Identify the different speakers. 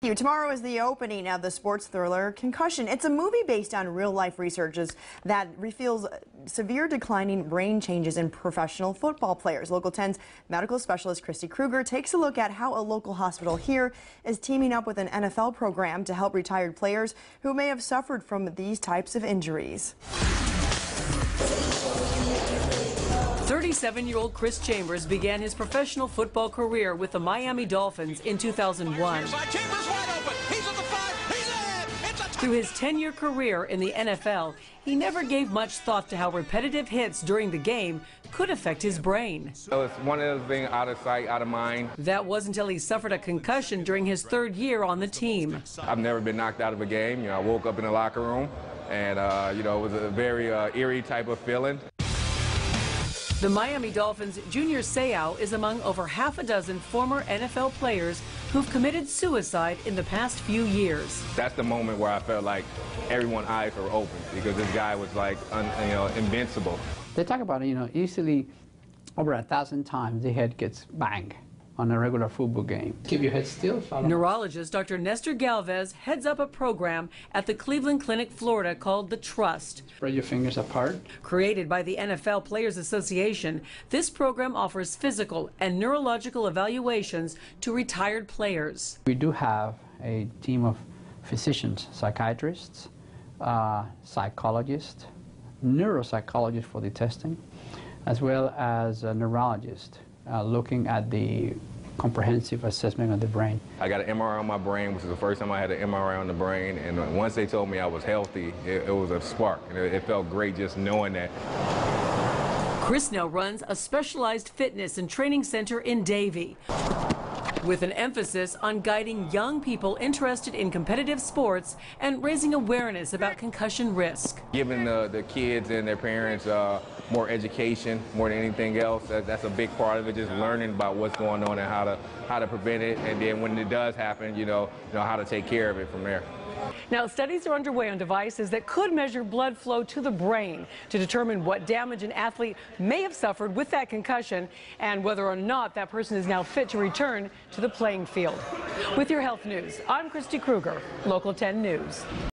Speaker 1: Tomorrow is the opening of the sports thriller Concussion. It's a movie based on real-life researches that reveals severe declining brain changes in professional football players. Local 10's medical specialist Christy Kruger takes a look at how a local hospital here is teaming up with an NFL program to help retired players who may have suffered from these types of injuries.
Speaker 2: 37-year-old Chris Chambers began his professional football career with the Miami Dolphins in 2001. Through his 10-year career in the NFL, he never gave much thought to how repetitive hits during the game could affect his brain.
Speaker 3: So it's one of those things, out of sight, out of mind.
Speaker 2: That was until he suffered a concussion during his third year on the team.
Speaker 3: I've never been knocked out of a game. I woke up in the locker room, and it was a very eerie type of feeling.
Speaker 2: The Miami Dolphins' Junior Seau is among over half a dozen former NFL players who've committed suicide in the past few years.
Speaker 3: That's the moment where I felt like everyone's eyes were open, because this guy was like, invincible.
Speaker 4: They talk about, easily over 1,000 times the head gets banged on a regular football game. Keep your head still.
Speaker 2: Neurologist Dr. Nestor Galvez heads up a program at the Cleveland Clinic, Florida called The Trust.
Speaker 4: Spread your fingers apart.
Speaker 2: Created by the NFL Players Association, this program offers physical and neurological evaluations to retired players.
Speaker 4: We do have a team of physicians, psychiatrists, psychologists, neuropsychologists for the testing, as well as a neurologist looking at the comprehensive assessment of the brain.
Speaker 3: I got an MRI on my brain, which is the first time I had an MRI on the brain, and once they told me I was healthy, it was a spark. It felt great just knowing that.
Speaker 2: Chris now runs a specialized fitness and training center in Davie, with an emphasis on guiding young people interested in competitive sports and raising awareness about concussion risk.
Speaker 3: Giving the kids and their parents more education, more than anything else. That's a big part of it, just learning about what's going on and how to prevent it, and then when it does happen, you know how to take care of it from there.
Speaker 2: Now, studies are underway on devices that could measure blood flow to the brain to determine what damage an athlete may have suffered with that concussion and whether or not that person is now fit to return to the playing field. With your health news, I'm Christy Kruger, Local 10 News.